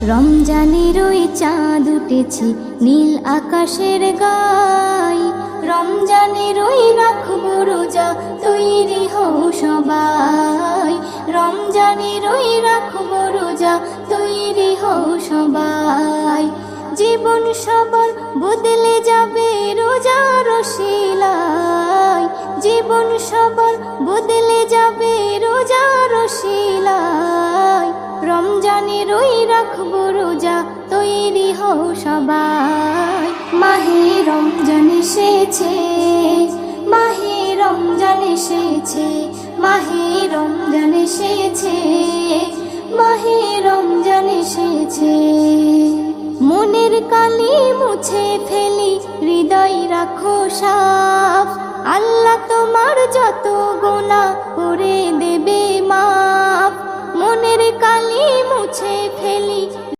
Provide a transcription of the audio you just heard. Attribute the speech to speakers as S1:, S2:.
S1: রমজানের ওই চাঁদ উঠেছে নীল আকাশের গায়, রমজানের ওই রাখবো রোজা তৈরি হও সবাই, রমজানের ওই রাখবো রোজা তৈরি হও সবাই। জীবন সবার বদলে যাবে রোজার শিলায়, জীবন সবার বদলে যাবে রোজার শিলায়। রমজানের ওই রাখবো রোজা তৈরি হও সবাই। মাহে রমজান এসেছে, মাহে রমজান এসেছে, মাহে রমজান এসেছে, মাহে রমজান এসেছে। মনের কালি মুছে ফেলি, হৃদয় রাখো সাফ, আল্লাহ তোমার যত গুনাহ করে দেবে মাফ। মনের কালি মুছে ফেলি,